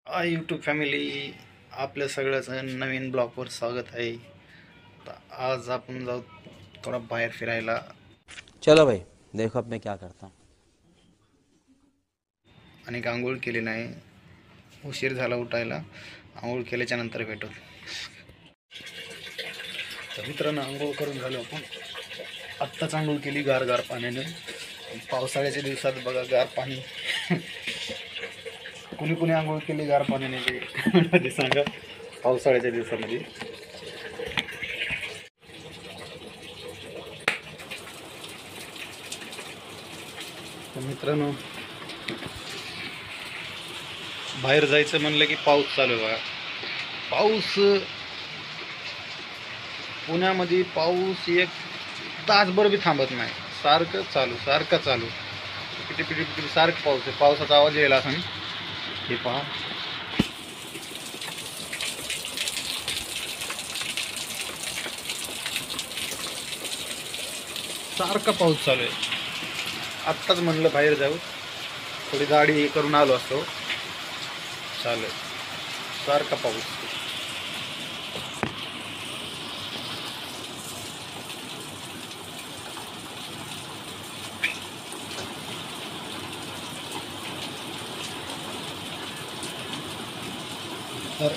YouTube family, आपल्या सगळ्याचं नवीन ब्लॉगवर स्वागत आहे. तर आज आपण जाऊ थोडा बाहेर फिरायला. चलो भाई देखो अब मैं क्या करता हूँ. आणि आंघोळ केली नाही, उशीर झाला उठायला. आंघोळ केल्याच्या नंतर भेटू. तर मित्रांनो, आंघोळ करून झालो आपण. आत्ताच आंघोळ केली गार पाण्याने. पावसाळ्याच्या दिवसात बघा गार पाणी. कुणी कुणी आंघोळ केली गार पाण्याने ते सांगा पावसाळ्याच्या दिवसामध्ये. तर मित्रांनो, बाहेर जायचं म्हणलं की पाऊस चालू आहे बघा. पाऊस पुण्यामध्ये पाऊस एक तासभर बी थांबत नाही. सारखं चालू पिटी पिटी पिटी सारखं पाऊस आहे. पावसाचा आवाज यायला असं. हे पहा, सारखा पाऊस चालू आहे. आत्ताच म्हणलं बाहेर जाऊ, थोडी गाडी हे करून आलो असतो. चालू आहे सारखा पाऊस. तर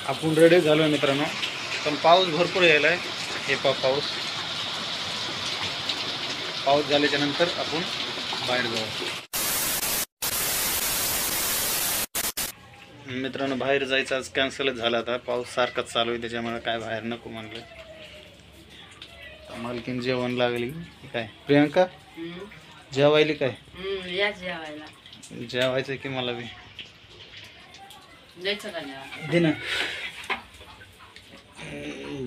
आपण रेडी झालो मित्रांनो, पण पाऊस भरपूर यायला आहे. हे पाऊस झाल्याच्या नंतर आपण बाहेर जाऊ. मित्रांनो, बाहेर जायचं आज कॅन्सलच झाला. आता पाऊस सारखाच चालू आहे, त्याच्यामुळे काय बाहेर नको म्हणलं. मालकीन जेवण लागली. काय प्रियांका जेवायली? काय जेवायचं की मला बी दे ना.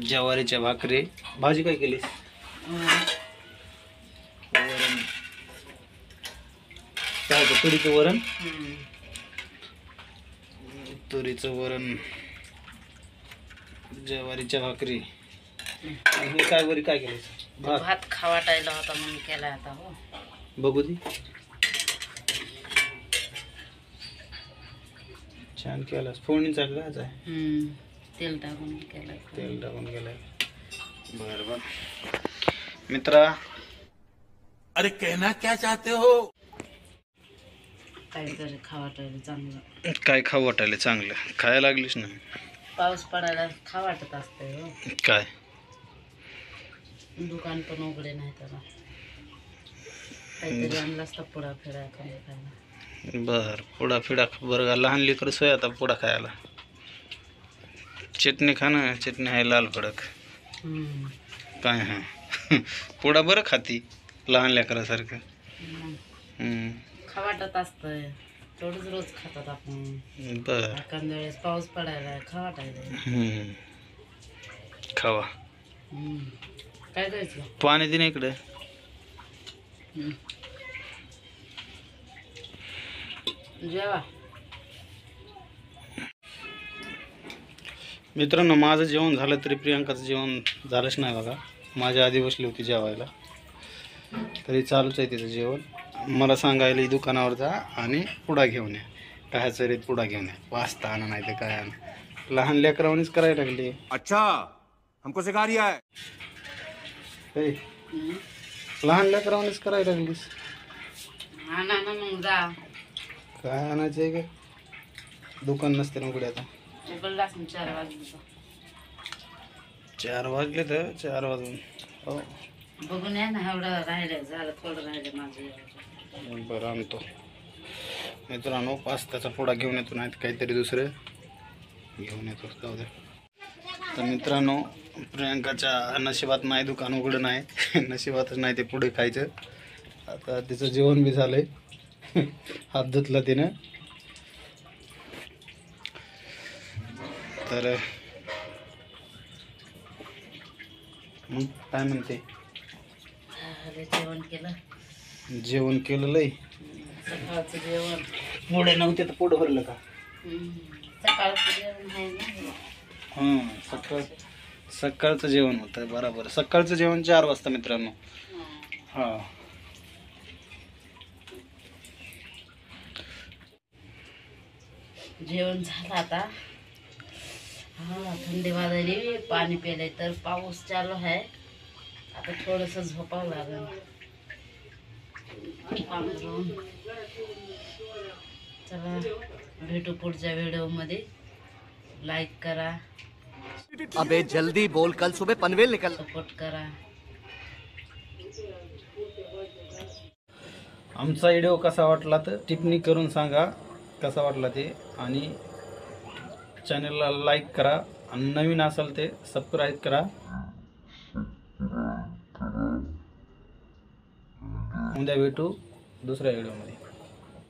ज्वारीच्या भाकरी. भाजी काय केलीस? वरण. काय होतं? तुरीचं वरण. तुरीचं वरण, ज्वारीच्या भाकरी. हे काय वरी काय केलं? भात खावाटायला होता म्हणून केला आता. हो, बघू दे. छान केलास. फोडणीचा काय आहे? तेल टाकून केला. तेल टाकून केलाय. बरं मित्रा, अरे कहना क्या चाहते हो? काहीतरी खावाटायला चांगलं. काय खाऊ वाटायला? चांगलं खायला लागलीस ना. पाऊस पडायला खा वाटत असतंय. हो, काय दुकान पण उघडे नाही त्याला. काहीतरी आणलं असतं पुडा फिरा खायला. बर, पुडा फिडा. बरं, लहान लेकर सोय आता पुडा खायला. चटणी खा ना. चटणी आहे लाल भडक. काय हा पुडा बरं खाती लहान लेकरासारखं. खा वाटत असतंय, तेवढंच रोज खातात आपण. बर, एखाद्या वेळेस पाऊस पडायला खा वाटायला. खावा. काय करायचं? पाणी दे ना इकडे. जेवा. मित्रांनो, माझं जेवण झालं तरी प्रियांकाचं जेवण झालंच नाही बघा. माझ्या आधी बसली होती जेवायला, तरी चालूच आहे तिचं जेवण. मला सांगायला दुकानावर जा आणि पुडा घेऊन या. कायचं रे पुडा घेऊन या? पास्ता आणा नाही तर काय आणा. लहान लेकरावानीच करायला लागली. अच्छा, हमको सिखा रिया है. हे, लहान लेकरावानीच करायला लागलीस. आणा ना मग जा. काय आणायचं आहे का? दुकान नसते ना उघडे आता. उघडला असं 4 वाजता. 4 वाजले तर 4 वाजून. हो, बघून या ना. एवढं राहिलं, झालं थोडं राहिलं माझं. बरं आणतो. मित्रांनो, पास्त्याचा पुडा घेऊन येतो, नाही काहीतरी दुसरं घेऊन येतो. जाऊ दे. तर मित्रांनो, प्रियांकाच्या नशिबात नाही दुकान उघडं नाही. नशिबातच नाही ते पुढे खायचं. आता तिचं जेवण बी झालंय. हात धुतला तिनं. तर मग काय म्हणते? जेवण केलं. जेवण केलं लय. सकाळचं जेवण. पुढे नव्हते तर पोट भरलं का? सकाळचं जेवण आहे ना. सकाळचं जेवण होतं. बरोबर, सकाळचं जेवण 4 वाजता मित्रांनो. हां, जेवण झालं आता. हा थंडी वाजली, पाणी प्यायलंय तर पाऊस चालू आहे. आता थोडंसं झोपावं लागेल. काम करून. चला भेटू पुढच्या व्हिडिओमध्ये. लाईक करा, अबे जल्दी बोल, कल सुबह पनवेल निकल. सपोर्ट करा. आमचा व्हिडिओ कसा वाटला तर टिप्पणी करून सांगा कसा वाटला ते. आणि चॅनलला लाईक करा आणि नवीन असेल ते सबस्क्राईब करा. उद्या भेटू दुसऱ्या व्हिडिओमध्ये.